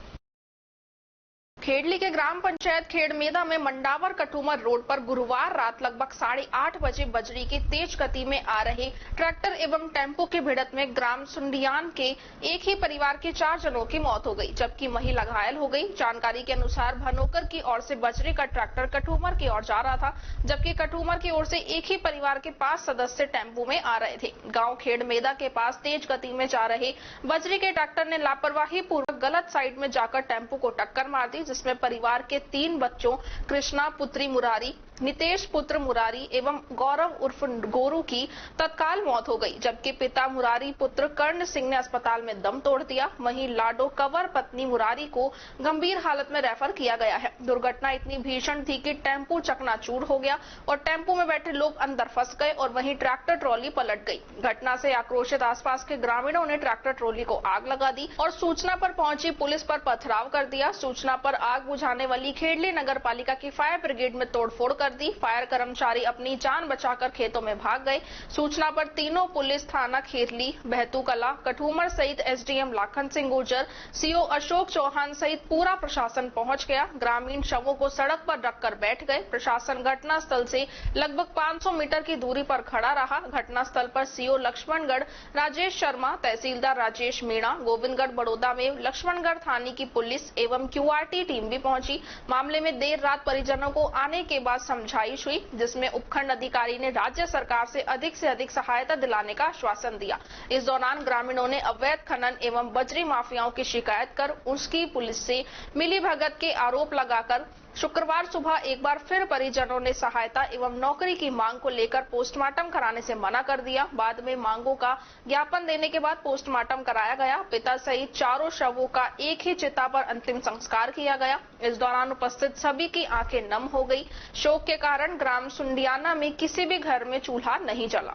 खेड़ली के ग्राम पंचायत खेड़मेदा में मंडावर कटुमर रोड पर गुरुवार रात लगभग 8:30 बजे बजरी की तेज गति में आ रहे ट्रैक्टर एवं टेम्पो की भिड़ंत में ग्राम सुंडियान के एक ही परिवार के 4 जनों की मौत हो गई, जबकि महिला घायल हो गई। जानकारी के अनुसार भनोकर की ओर से बजरी का ट्रैक्टर कटुमर की ओर जा रहा था, जबकि कटुमर की ओर से एक ही परिवार के 5 सदस्य टेम्पो में आ रहे थे। गाँव खेड़मेदा के पास तेज गति में जा रहे बजरी के ट्रैक्टर ने लापरवाही पूर्वक गलत साइड में जाकर टेम्पो को टक्कर मार दी, जिसमें परिवार के 3 बच्चों कृष्णा पुत्री मुरारी, नितेश पुत्र मुरारी एवं गौरव उर्फ गोरू की तत्काल मौत हो गई, जबकि पिता मुरारी पुत्र कर्ण सिंह ने अस्पताल में दम तोड़ दिया। वहीं लाडो कंवर पत्नी मुरारी को गंभीर हालत में रेफर किया गया है। दुर्घटना इतनी भीषण थी कि टेम्पो चकनाचूर हो गया और टेम्पो में बैठे लोग अंदर फंस गए और वहीं ट्रैक्टर ट्रॉली पलट गई। घटना से आक्रोशित आसपास के ग्रामीणों ने ट्रैक्टर ट्रॉली को आग लगा दी और सूचना पर पहुंची पुलिस पर पथराव कर दिया। सूचना पर आग बुझाने वाली खेड़ली नगर पालिका की फायर ब्रिगेड में तोड़फोड़ कर दी। फायर कर्मचारी अपनी जान बचाकर खेतों में भाग गए। सूचना पर तीनों पुलिस थाना खेरली, बहतू कला, कठूमर सहित SDM लाखन सिंह गुर्जर, CO अशोक चौहान सहित पूरा प्रशासन पहुंच गया। ग्रामीण शवों को सड़क पर रखकर बैठ गए। प्रशासन घटना स्थल से लगभग 500 मीटर की दूरी पर खड़ा रहा। घटना स्थल पर CO लक्ष्मणगढ़ राजेश शर्मा, तहसीलदार राजेश मीणा, गोविंदगढ़ बड़ौदा में लक्ष्मणगढ़ थाने की पुलिस एवं QRT टीम भी पहुंची। मामले में देर रात परिजनों को आने के बाद समझाइश हुई, जिसमें उपखंड अधिकारी ने राज्य सरकार से अधिक सहायता दिलाने का आश्वासन दिया। इस दौरान ग्रामीणों ने अवैध खनन एवं बजरी माफियाओं की शिकायत कर उसकी पुलिस से मिलीभगत के आरोप लगाकर शुक्रवार सुबह एक बार फिर परिजनों ने सहायता एवं नौकरी की मांग को लेकर पोस्टमार्टम कराने से मना कर दिया। बाद में मांगों का ज्ञापन देने के बाद पोस्टमार्टम कराया गया। पिता सहित 4 शवों का एक ही चिता पर अंतिम संस्कार किया गया। इस दौरान उपस्थित सभी की आंखें नम हो गई। शोक के कारण ग्राम सुंडियाना में किसी भी घर में चूल्हा नहीं जला।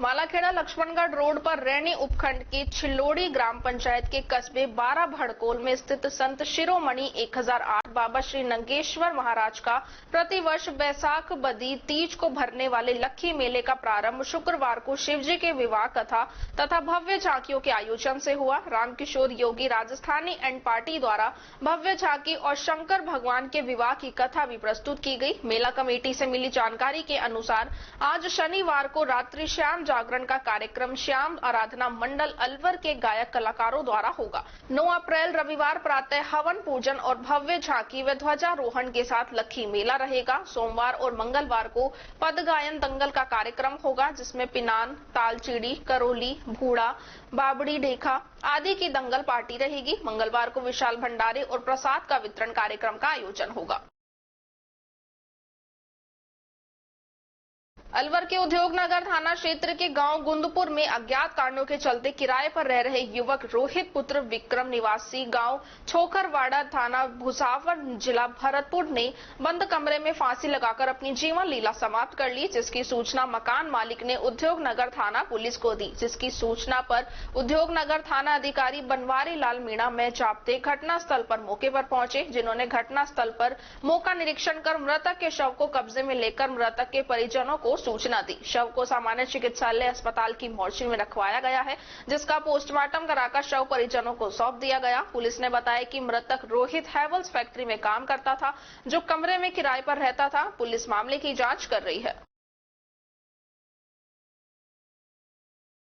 मालाखेड़ा लक्ष्मणगढ़ रोड पर रैनी उपखंड के छिल्लोड़ी ग्राम पंचायत के कस्बे 12 भड़कोल में स्थित संत शिरोमणि 1008 बाबा श्री नंगेश्वर महाराज का प्रतिवर्ष बैसाख बदी तीज को भरने वाले लक्खी मेले का प्रारंभ शुक्रवार को शिवजी के विवाह कथा तथा भव्य झांकियों के आयोजन से हुआ। रामकिशोर योगी राजस्थानी एंड पार्टी द्वारा भव्य झांकी और शंकर भगवान के विवाह की कथा भी प्रस्तुत की गई। मेला कमेटी से मिली जानकारी के अनुसार आज शनिवार को रात्रि श्याम जागरण का कार्यक्रम श्याम आराधना मंडल अलवर के गायक कलाकारों द्वारा होगा। 9 अप्रैल रविवार प्रातः हवन पूजन और भव्य झांकी व ध्वजारोहण के साथ लक्खी मेला रहेगा। सोमवार और मंगलवार को पद गायन दंगल का कार्यक्रम होगा, जिसमें पिनान, तालचीड़ी, करोली, भूड़ा, बाबड़ी ढेखा आदि की दंगल पार्टी रहेगी। मंगलवार को विशाल भंडारे और प्रसाद का वितरण कार्यक्रम का आयोजन होगा। अलवर के उद्योग नगर थाना क्षेत्र के गांव गुंदपुर में अज्ञात कारणों के चलते किराए पर रह रहे युवक रोहित पुत्र विक्रम निवासी गांव छोखरवाड़ा थाना भुसावर जिला भरतपुर ने बंद कमरे में फांसी लगाकर अपनी जीवन लीला समाप्त कर ली, जिसकी सूचना मकान मालिक ने उद्योग नगर थाना पुलिस को दी। जिसकी सूचना पर उद्योग नगर थाना अधिकारी बनवारी लाल मीणा में जाप्ते घटना स्थल पर मौके पर पहुंचे, जिन्होंने घटना स्थल पर मौका निरीक्षण कर मृतक के शव को कब्जे में लेकर मृतक के परिजनों को सूचना दी। शव को सामान्य चिकित्सालय अस्पताल की मोर्चरी में रखवाया गया है, जिसका पोस्टमार्टम कराकर शव परिजनों को सौंप दिया गया। पुलिस ने बताया कि मृतक रोहित हैवल्स फैक्ट्री में काम करता था, जो कमरे में किराए पर रहता था। पुलिस मामले की जांच कर रही है।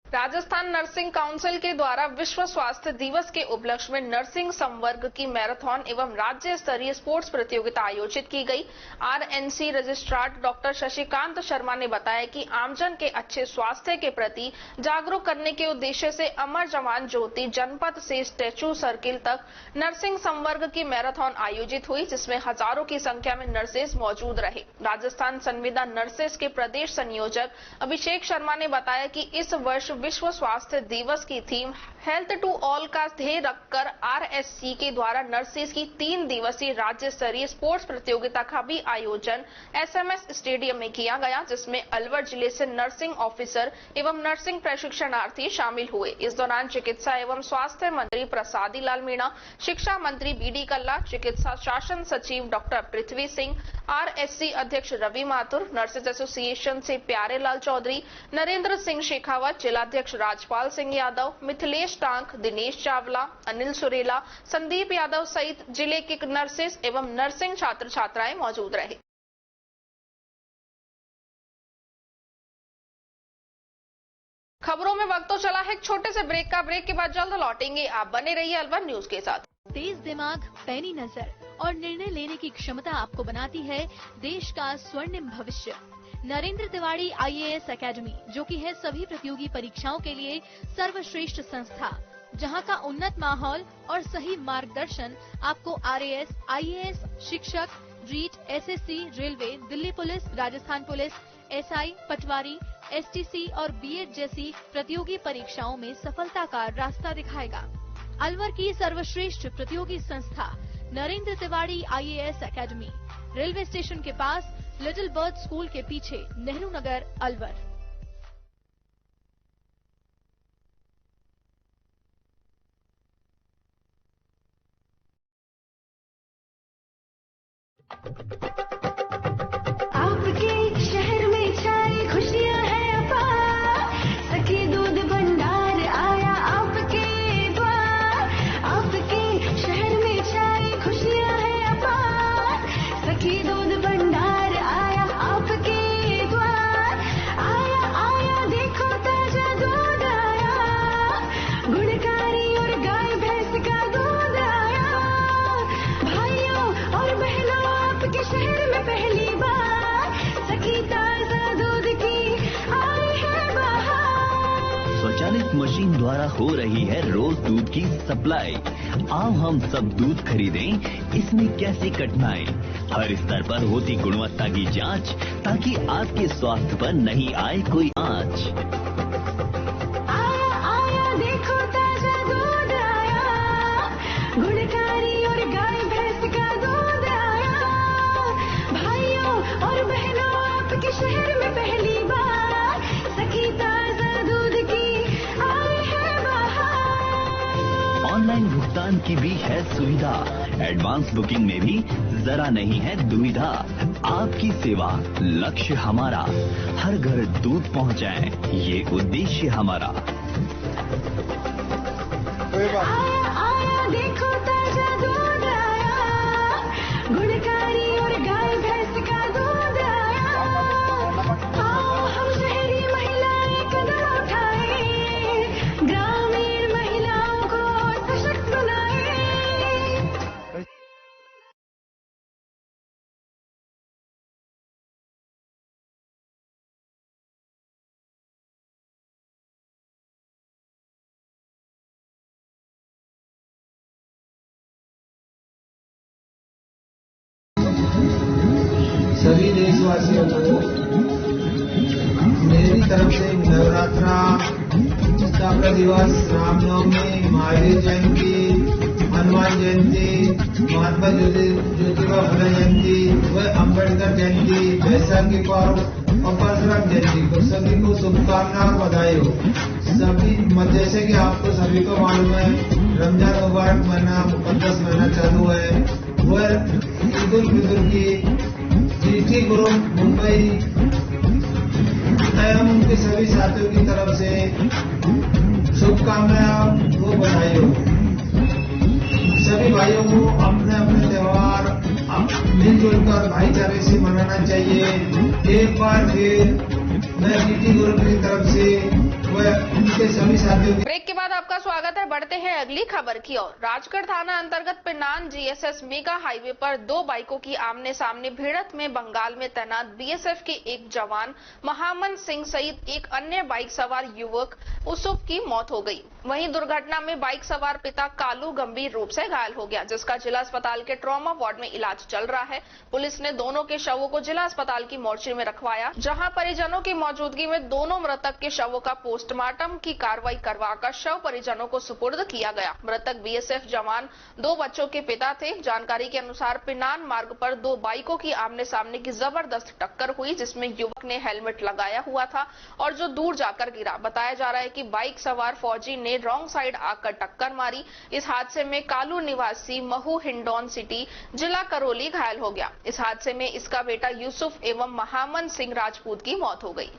राजस्थान नर्सिंग काउंसिल के द्वारा विश्व स्वास्थ्य दिवस के उपलक्ष्य में नर्सिंग संवर्ग की मैराथन एवं राज्य स्तरीय स्पोर्ट्स प्रतियोगिता आयोजित की गई। RNC registrar doctor Shashikant Sharma ने बताया कि आमजन के अच्छे स्वास्थ्य के प्रति जागरूक करने के उद्देश्य से अमर जवान ज्योति जनपद से स्टैचू सर्किल तक नर्सिंग संवर्ग की मैराथन आयोजित हुई, जिसमें हजारों की संख्या में नर्सेज मौजूद रहे। राजस्थान संविदा नर्सेज के प्रदेश संयोजक अभिषेक शर्मा ने बताया कि इस वर्ष विश्व स्वास्थ्य दिवस की थीम हेल्थ टू ऑल का ध्येय रखकर आरएससी के द्वारा नर्सेज की 3 दिवसीय राज्य स्तरीय स्पोर्ट्स प्रतियोगिता का भी आयोजन एसएमएस स्टेडियम में किया गया, जिसमें अलवर जिले से नर्सिंग ऑफिसर एवं नर्सिंग प्रशिक्षणार्थी शामिल हुए। इस दौरान चिकित्सा एवं स्वास्थ्य मंत्री प्रसादी लाल मीणा, शिक्षा मंत्री बीडी कल्ला, चिकित्सा शासन सचिव डॉक्टर पृथ्वी सिंह, आरएससी अध्यक्ष रवि माथुर, नर्सेज एसोसिएशन से प्यारे लाल चौधरी, नरेंद्र सिंह शेखावत, जिलाध्यक्ष राजपाल सिंह यादव, मिथिलेश टांक, दिनेश चावला, अनिल सुरेला, संदीप यादव सहित जिले के नर्सेज एवं नर्सिंग छात्र छात्राएं मौजूद रहे। खबरों में वक्त तो चला है एक छोटे से ब्रेक का। ब्रेक के बाद जल्द लौटेंगे। आप बने रहिए अलवर न्यूज के साथ। तेज दिमाग, पैनी नजर और निर्णय लेने की क्षमता आपको बनाती है देश का स्वर्णिम भविष्य। नरेंद्र तिवारी आईएएस एकेडमी, जो कि है सभी प्रतियोगी परीक्षाओं के लिए सर्वश्रेष्ठ संस्था, जहां का उन्नत माहौल और सही मार्गदर्शन आपको आरएएस, आईएएस, शिक्षक, REET, SSC, railway, Delhi police, Rajasthan police, SI, Patwari, STC और बीएड जैसी प्रतियोगी परीक्षाओं में सफलता का रास्ता दिखाएगा। अलवर की सर्वश्रेष्ठ प्रतियोगी संस्था Narendra Tiwari IAS academy, railway station के पास, लिटिल बर्ड स्कूल के पीछे, नेहरू नगर, अलवर। आपके शहर में छाई खुशियां हैं अपार, सखी दूध भंडार आया आपके द्वार। आपके शहर में छाई खुशियां हैं अपार, सखी दूध भंडार आया आपके द्वार। आया आया देखो ताजा दूध आया, गुणकारी और गाय भैंस का दूध आया। भाइयों और बहनों आपके शहर में पहली बार सखी ताजा दूध की आई है बहार। स्वचालित मशीन द्वारा हो रही है रोज दूध की सप्लाई। आओ हम सब दूध खरीदें, इसमें कैसी कठिनाई। हर स्तर पर होती गुणवत्ता की जांच, ताकि आपके स्वास्थ्य पर नहीं आए कोई आंच। आया आया देखो ताजा दूध आया, गुणकारी और गाय भैंस का दूध आया। भाइयों और बहनों आपके शहर में पहली बार सखी ताजा की भी है सुविधा। एडवांस बुकिंग में भी जरा नहीं है दुविधा। आपकी सेवा लक्ष्य हमारा, हर घर दूध पहुंचाए ये उद्देश्य हमारा। आया देखो ताजा दूध आया, गुणकारी और गाय भैंस का दूध आया। आओ हम शहरी महिलाएं कदम उठाएं, ग्रामीण महिलाओं को सशक्त बनाएं। सभी देशवासियों को मेरी तरफ से नवरात्रा, स्थापना दिवस, रामनवमी, महावीर जयंती, हनुमान जयंती, महात्मा ज्योतिबा फुले जयंती व अम्बेडकर जयंती, बैसाखी पर्व और परशुराम जयंती को सभी को शुभकामना और बधाई हो। सभी जैसे कि आपको सभी को मालूम है, रमजान मुबारक महीना, मुकद्दस महीना चालू है। वह ईद उल फितर की जीटी ग्रुप मुंबई एवं उनके सभी साथियों की तरफ से शुभकामनाएं व बधाई हो। सभी भाइयों को अपने अपने त्योहार मिलजुल कर भाईचारे से मनाना चाहिए। एक बार फिर मैं जीटी ग्रुप की तरफ से व उनके सभी साथियों की। ब्रेक के बाद आपका स्वागत है। बढ़ते हैं अगली खबर की ओर। राजगढ़ थाना अंतर्गत पिनान जीएसएस मेगा हाईवे पर दो बाइकों की आमने सामने भिड़ंत में बंगाल में तैनात बीएसएफ के एक जवान महामन सिंह सहित एक अन्य बाइक सवार युवक उसुफ की मौत हो गई। वहीं दुर्घटना में बाइक सवार पिता कालू गंभीर रूप से घायल हो गया, जिसका जिला अस्पताल के ट्रॉमा वार्ड में इलाज चल रहा है। पुलिस ने दोनों के शवों को जिला अस्पताल की मोर्चरी में रखवाया, जहां परिजनों की मौजूदगी में दोनों मृतक के शवों का पोस्टमार्टम की कार्रवाई करवाकर शव परिजनों को सुपुर्द किया गया। मृतक बीएसएफ जवान दो बच्चों के पिता थे। जानकारी के अनुसार पिनान मार्ग पर दो बाइकों की आमने सामने की जबरदस्त टक्कर हुई, जिसमें युवक ने हेलमेट लगाया हुआ था और जो दूर जाकर गिरा। बताया जा रहा है कि बाइक सवार फौजी ने रॉन्ग साइड आकर टक्कर मारी। इस हादसे में कालू निवासी महू हिंडौन सिटी जिला करौली घायल हो गया। इस हादसे में इसका बेटा यूसुफ एवं महामन सिंह राजपूत की मौत हो गई।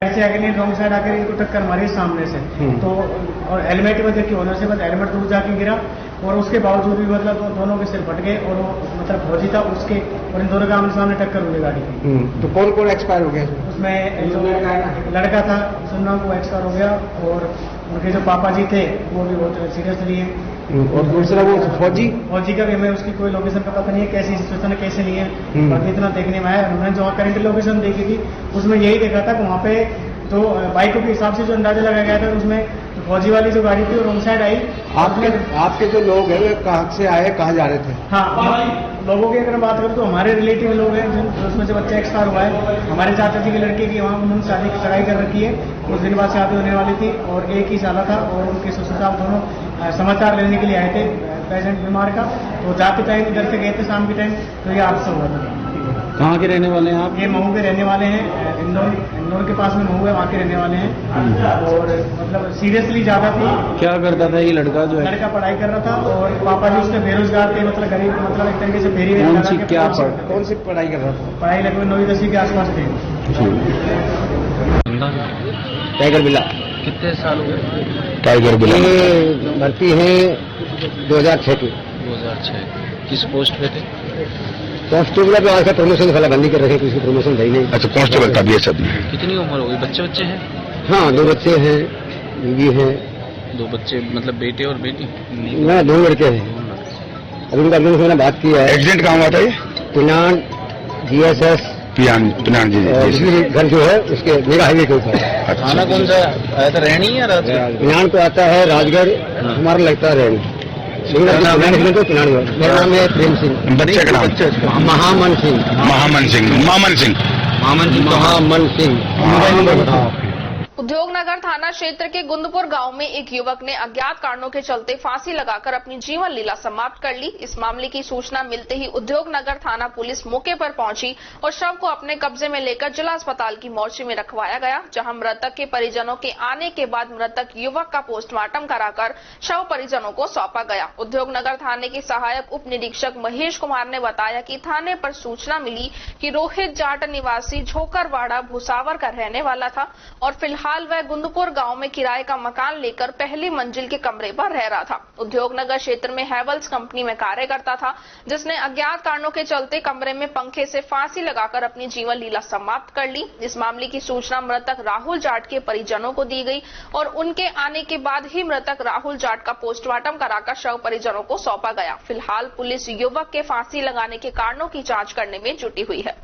ऐसे आगे नहीं, रॉन्ग साइड आकर इनको टक्कर मारी सामने से, तो और हेलमेट की वजह की होने से बस हेलमेट दूर जाके गिरा और उसके बावजूद भी मतलब दोनों के सिर फट गए और वो मतलब फौजी था उसके और इन दोनों के आमने सामने टक्कर हुई गाड़ी की। तो कौन कौन एक्सपायर हो गया? उसमें जो लड़का था सुनना वो एक्सपायर हो गया और उनके जो पापा जी थे वो भी बहुत सीरियसली है। और दूसरा वो फौजी का भी हमें उसकी कोई लोकेशन का पता नहीं है, कैसी सिचुएशन है कैसे नहीं है, बाकी इतना देखने में आया। उन्होंने जो करंट लोकेशन देखी थी उसमें यही देखा था कि वहाँ पे जो बाइकों के हिसाब से जो अंदाजा लगाया गया था उसमें तो फौजी वाली जो गाड़ी थी वो रॉन्ग साइड आई। आपके जो लोग हैं वे कहाँ से आए, कहाँ जा रहे थे? हाँ, लोगों की अगर बात करें तो हमारे रिलेटिव लोग हैं उसमें से बच्चा एक्सपायर हुआ है। हमारे चाचा जी की लड़की की वहाँ उन्होंने शादी की सगाई कर रखी है, कुछ दिन बाद शादी होने वाली थी और एक ही साला था और उनके ससुर साहब दोनों समाचार लेने के लिए आए थे पेशेंट बीमार का। तो जाते टाइम इधर से गए थे शाम के टाइम, तो ये हादसा हुआ था। कहाँ के रहने वाले हैं आप? ये महू के रहने वाले हैं, इंदौर के पास में महू है, वहाँ के रहने वाले हैं। और मतलब सीरियसली ज्यादा थी। क्या करता था ये लड़का? जो है लड़का पढ़ाई कर रहा था और पापा जी उसके बेरोजगार थे, मतलब गरीब, मतलब एक तरीके से फेरी कौन सी पढ़ाई कर रहा था? पढ़ाई लगभग 9वीं-10वीं के आसपास थे। टाइगर बिल्ला कितने साल हो गए? टाइगर बिल्ला ये भर्ती है 2006 की। 2006 किस पोस्ट पे थे? कांस्टेबल पे आज का प्रमोशन साला बंदी कर रखे, किसी प्रमोशन है ही नहीं। अच्छा, कांस्टेबल का बीएसएफ में। कितनी उम्र हो गई? बच्चे हैं? हाँ, 2 बच्चे हैं, बीवी है। 2 बच्चे मतलब बेटे और बेटी? ना, 2 लड़के हैं। अभी उनका अभी मैंने बात की है। एक्सीडेंट कहाँ हुआ था ये? पिनान जीएसएस पिनान जी घर जो है उसके मेगा हाईवे के ऊपर। थाना कौन सा आया था? रहनी या राजगढ़? पिनान तो आता है राजगढ़, हमारा लगता है रहनी। मेरा नाम है प्रेम सिंह। बच्चे का नाम? महामन सिंह। महामन सिंह। महामन सिंह। उद्योगनगर थाना क्षेत्र के गुंदपुर गांव में एक युवक ने अज्ञात कारणों के चलते फांसी लगाकर अपनी जीवन लीला समाप्त कर ली। इस मामले की सूचना मिलते ही उद्योगनगर थाना पुलिस मौके पर पहुंची और शव को अपने कब्जे में लेकर जिला अस्पताल की मोर्चरी में रखवाया गया, जहां मृतक के परिजनों के आने के बाद मृतक युवक का पोस्टमार्टम कराकर शव परिजनों को सौंपा गया। उद्योगनगर थाने के सहायक उप निरीक्षक महेश कुमार ने बताया कि थाने पर सूचना मिली कि रोहित जाट निवासी झोकरवाड़ा भूसावर का रहने वाला था और फिलहाल वह गुंदपुर गांव में किराए का मकान लेकर पहली मंजिल के कमरे पर रह रहा था। उद्योगनगर क्षेत्र में हैवेल्स कंपनी में कार्य करता था, जिसने अज्ञात कारणों के चलते कमरे में पंखे से फांसी लगाकर अपनी जीवन लीला समाप्त कर ली। इस मामले की सूचना मृतक राहुल जाट के परिजनों को दी गई और उनके आने के बाद ही मृतक राहुल जाट का पोस्टमार्टम कराकर शव परिजनों को सौंपा गया। फिलहाल पुलिस युवक के फांसी लगाने के कारणों की जांच करने में जुटी हुई है।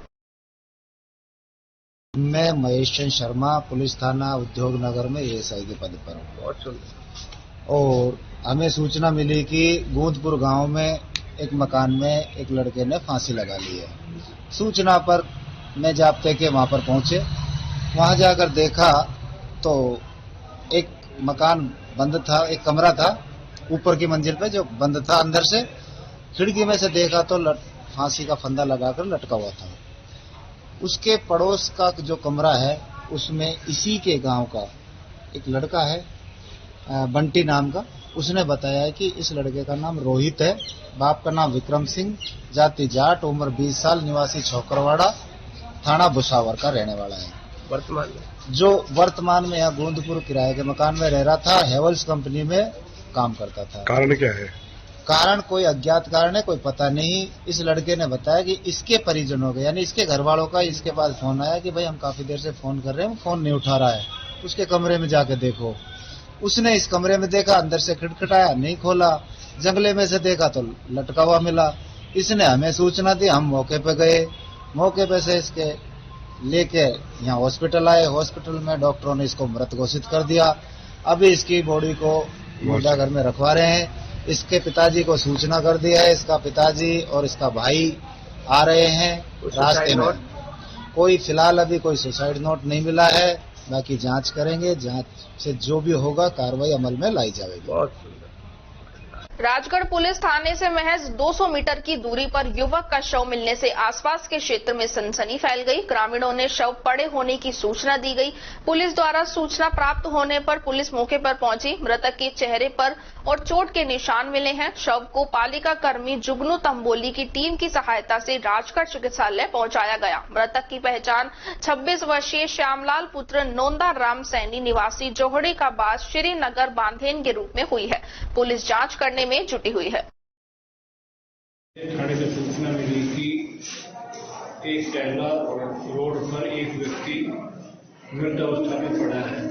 मैं महेश चंद्र शर्मा, पुलिस थाना उद्योगनगर में एएसआई के पद पर हूँ। और हमें सूचना मिली कि गोंदपुर गांव में एक मकान में एक लड़के ने फांसी लगा ली है। सूचना पर मैं जाब्ते के वहां पर पहुंचे। वहां जाकर देखा तो एक मकान बंद था, एक कमरा था ऊपर की मंजिल पे जो बंद था। अंदर से खिड़की में से देखा तो फांसी का फंदा लगाकर लटका हुआ था। उसके पड़ोस का जो कमरा है उसमें इसी के गांव का एक लड़का है बंटी नाम का। उसने बताया कि इस लड़के का नाम रोहित है, बाप का नाम विक्रम सिंह, जाति जाट, उम्र 20 साल, निवासी झोकरवाड़ा, थाना भूसावर का रहने वाला है। वर्तमान में यहाँ गोंदपुर किराए के मकान में रह रहा था, हैवेल्स कंपनी में काम करता था। कारण क्या है? कारण कोई अज्ञात कारण है, कोई पता नहीं। इस लड़के ने बताया कि इसके परिजनों का यानी इसके घर वालों का इसके पास फोन आया कि भाई हम काफी देर से फोन कर रहे हैं, फोन नहीं उठा रहा है, उसके कमरे में जाके देखो। उसने इस कमरे में देखा, अंदर से खटखटाया, नहीं खोला। जंगले में से देखा तो लटका हुआ मिला। इसने हमें सूचना दी, हम मौके पे गए। मौके पे से इसके लेके यहाँ हॉस्पिटल आए। हॉस्पिटल में डॉक्टरों ने इसको मृत घोषित कर दिया। अभी इसकी बॉडी को मुर्दाघर में रखवा रहे हैं। इसके पिताजी को सूचना कर दिया है। इसका पिताजी और इसका भाई आ रहे हैं रास्ते में। कोई फिलहाल अभी कोई सुसाइड नोट नहीं मिला है, बाकी जांच करेंगे। जांच से जो भी होगा कार्रवाई अमल में लाई जाएगी। राजगढ़ पुलिस थाने से महज 200 मीटर की दूरी पर युवक का शव मिलने से आसपास के क्षेत्र में सनसनी फैल गई। ग्रामीणों ने शव पड़े होने की सूचना दी गई। पुलिस द्वारा सूचना प्राप्त होने पर पुलिस मौके पर पहुंची। मृतक के चेहरे पर और चोट के निशान मिले हैं। शव को पालिका कर्मी जुगनू तंबोली की टीम की सहायता से राजगढ़ चिकित्सालय पहुंचाया गया। मृतक की पहचान 26 वर्षीय श्यामलाल पुत्र नोंदा राम सैनी निवासी जोहड़ी का बास श्रीनगर बांधेन के रूप में हुई है। पुलिस जांच करने में जुटी हुई है। थाने से सूचना मिली कि एक टहला रोड पर एक व्यक्ति मृत अवस्था में पड़ा है।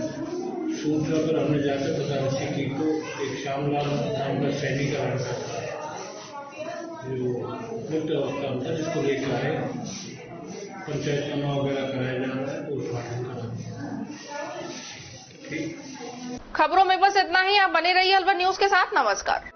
सूचना पर हमने जाकर पता रखी की तो एक श्यामलाल नाम का सैनिक का लड़का था जो मृत अवस्था में था, जिसको लेकर आए। पंचायत चुनाव वगैरह कराया जा रहा है, पोस्टमार्टम करा। ठीक। खबरों में बस इतना ही। आप बने रहिए अलवर न्यूज के साथ। नमस्कार।